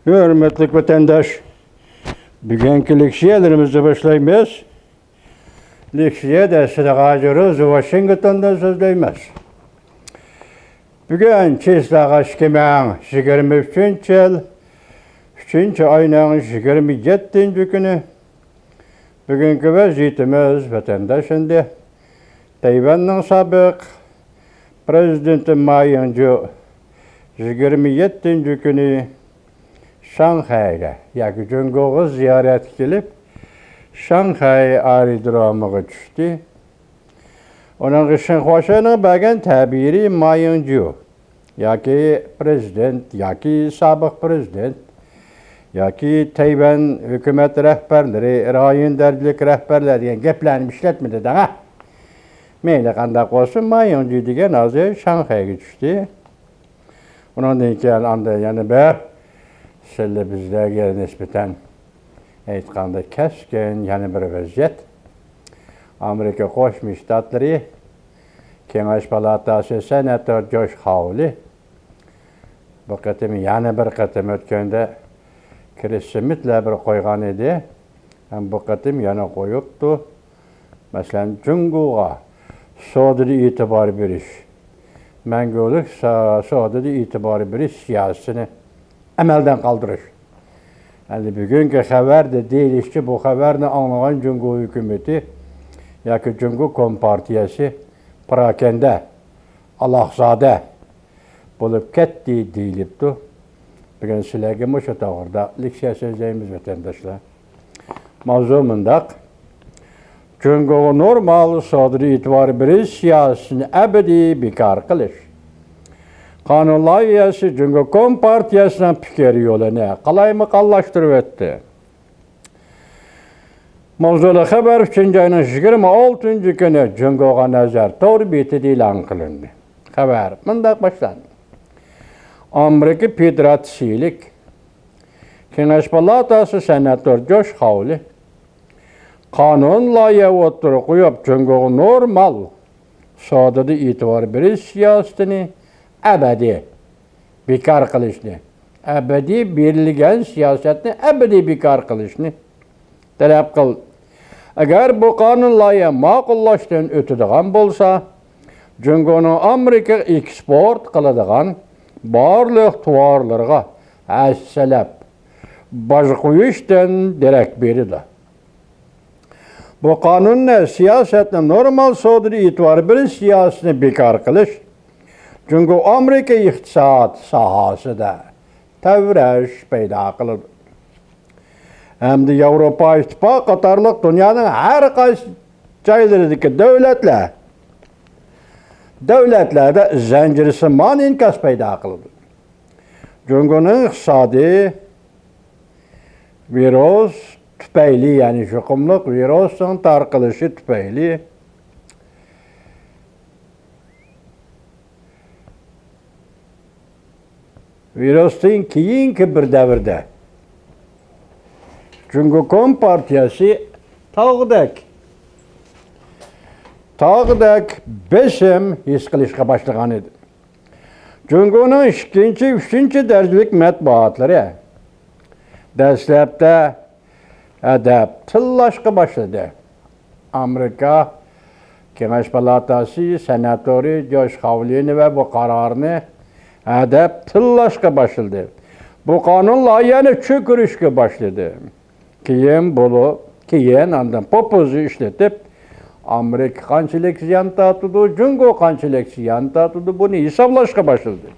Hürmetli vatandaş, bugünkü leksiyalarımızı başlaymayız. Leksiya dersini ağacırız, Washington'da sözleymez. Bugün çizlağa şikemen 23. yıl, 3. ayının 27. günü. Bugünkü vaziyetimiz vatandaşında Tayvan'ın sabık Prezidenti Ma Ying-jeou 27. günü Şanghay'a, yani Cungo'ya ziyaret gelip Şanghay aerodromu'na düştü. Onun için hoşuna bakan tabiri Ma Ying-jeou, yani prezident, yani sabık prezident, yani Tayvan hükümet rehberleri, rayon dergilik rehberleri yani geplerini işletmedi de ha. Meyle kandak olsun Ma Ying-jeou diyen azı Şanghay'a düştü. Onun için anda yani be şöyle bizlerge nispeten aytqanda keskin yani bir vaziyet. Amerika Qo'shma Shtatlari Kengash palatasi senator Josh Hawley bu qatim yana bir qatim o'tganda kirishimlar bir qo'ygan edi. Ham bu qatim yana qo'yibdi. Masalan, Jungo'ga sodiri e'tibor berish, mangulik sodiri e'tibor berish siyosatini amaldan qaldırış. Yani bugünkü haber de değil işte bu haberini anlayan Jungo hükümeti, yani Jungo Kompartiyası Prakende, Allahzade bulup kettiği deyilipti. Bugün sizlerge şu tağırda leksiya sözleyimiz vatandaşlar. Mavzumundak, Jungo normal sodiri itibarı biri siyasını ebedi bekar kılış. Kanun layihasi Jungo Kompartiyası'nın fikir yolunu qalaymakallaştırıp etti. Mavzulu haber 3. ayının 26. günü Jungo'ga nazar torbeti ilan kılındı. Haber mındak başlandı. Amerika Federatsiyilik Kengash palatasi senator Josh Hawley kanun layihasi oturup koyup Jungo'ga normal sodada itibar berish siyasetini ebedi bekar kılışını, ebedi berilgen siyasetini ebedi bekar kılışını talep kıl. Eğer bu kanun layihasi ma'qullaşdan ötüdigan bolsa, Jungo'nun Amerika eksport kıladigan barlık tuvarlarga assalab baş qo'yishdan derak berdi. Bu kanun siyasetni normal sodiri e'tibor berish siyasetini bekar kılış, Jungo Amerika iqtisod sohasida tavrash paydo qildi. Hamda Yevropa İttifaqı qatorliq dunyoning har qaysi joylaridagi davlatlarda zanjirsimon inqas paydo qildi. Jungoning iqtisodiy virus tufayli, ya'ni yuqumli virusning tarqalishi tufayli virusdan keyingi bir davrda Jungo Kompartiyasi tağdak besim his qilishga boshlagan edi. Jungoning 2. 3. darajalik matbuotlari dastlabda adab tillashga boshladi. Amerika Kengash palatasi senatori Josh Hawley ve bu qarorni adab tillashga boshladi. Bu kanun layihasini cho'kirishga boshladi. Keyin andan popuzu ishlatib, Amerika qanchalik ziyon tortdi, Jungo qanchalik ziyon tortdi, buni hisoblashga boshladi.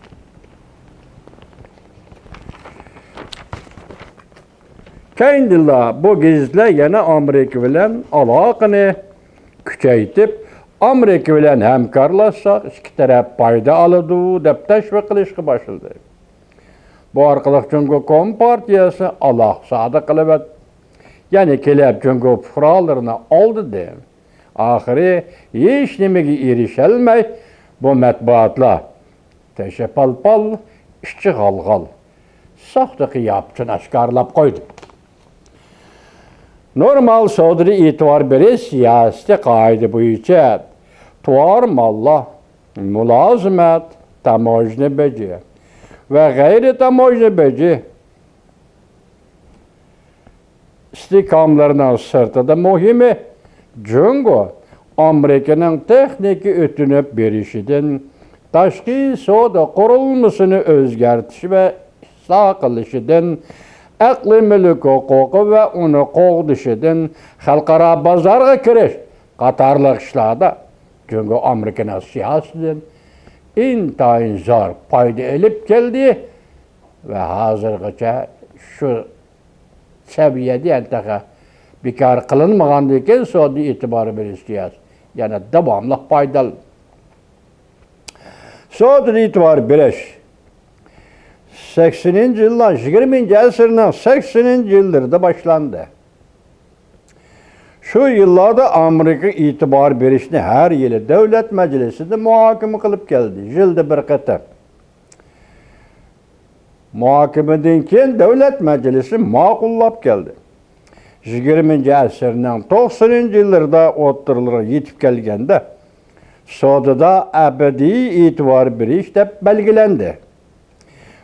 Keyinda bu gizla yana Amerika bilan aloqani kuchaytirib, Amerika bilan hamkorlashsak, ikki taraf foyda oladi deb tashviq qilishga boshladi. Bu orqali Jungo Kompartiyasi alohzada qilib, ya'ni kelib Jungo fuqarolarini oldi. Oxiri hech nimaga erisholmay bu matbuotlar tashapalpal ishchi g'alg'al soxta qiyofasini oshkorlab qo'ydi. Normal sodiri e'tibor berish siyosati qoida bo'yicha tuvar mallar, mulozimat, tamojna beji ve gayri tamojna beji istikamlarının sırtida muhimi Cungo Amerikanın texniki ötünüp berişidin taşqi soda qurulmasını özgertiş ve saqılışıdın aqli mülk huquqi ve onu qoğdışıdın xalqara bazarga kiriş qatarlıq işlarda Cungo Amerikanın siyasetinden intayin zor payda elip geldi ve hazırgacha şu seviyede enteqa bekar kılınmagan eken soda itibarı beriştiyaz. Yani devamlı paydalı. Soda itibarı beriş 80. yıllar 20. asırın 80. yıllarda başlandı. Şu yıllarda Amerika itibar berişini her yılı devlet meclisinde muhakeme kılıp geldi. Yılda bir qatar. Muhakemeden keyin devlet meclisi ma'qullab geldi. 20. asırın 90. yıllarda o'ttirlarga yetib kelganda sodada abadiy itibar berish deb belgilendi.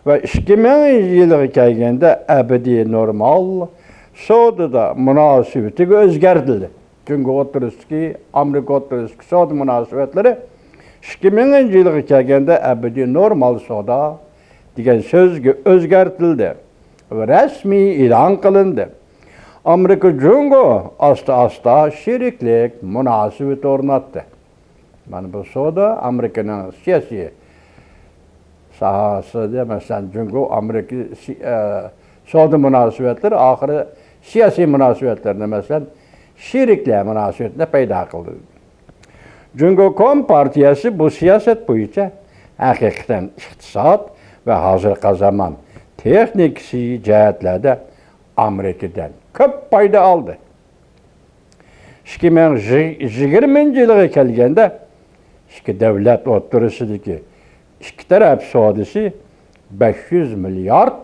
Ve 2000 yılga kelganda abadiy normal sodada münasebeti özgertildi. Çünkü o'ttirishki Amerika o'ttirishki soda münasebetleri 2000 yılga kelganda abadiy normal soda degan so'zga o'zgartirildi ve resmi e'lon qilindi. Amerika Cungo asta şeriklik münasebet o'rnatdi. Mana bu soda Amerikanın siyasi sahasida masalan Cungo Amerika soda münasebetleri ahiri siyasi münasebetlerine masalan şeriklik münasebetine paydo qildi. Cungo Kom partiyasi bu siyaset bo'yicha haqiqatan iqtisod ve hazırki zaman texnik cihetlarda Amerika'dan köp payda aldı. 2020 yılga kelganda iki devlet o'ttirishidagi iki taraf sodasi 500 milyard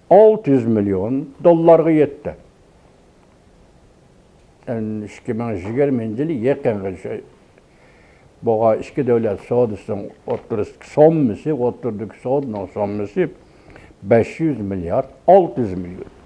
600 milyon dollarga yetdi. Yani 2020 yılı yaqinga bu iki devlet sodasının o'ttirishidagi sommasi, o'ttirdagi sodaning sommasi 500 milyard 600 milyon.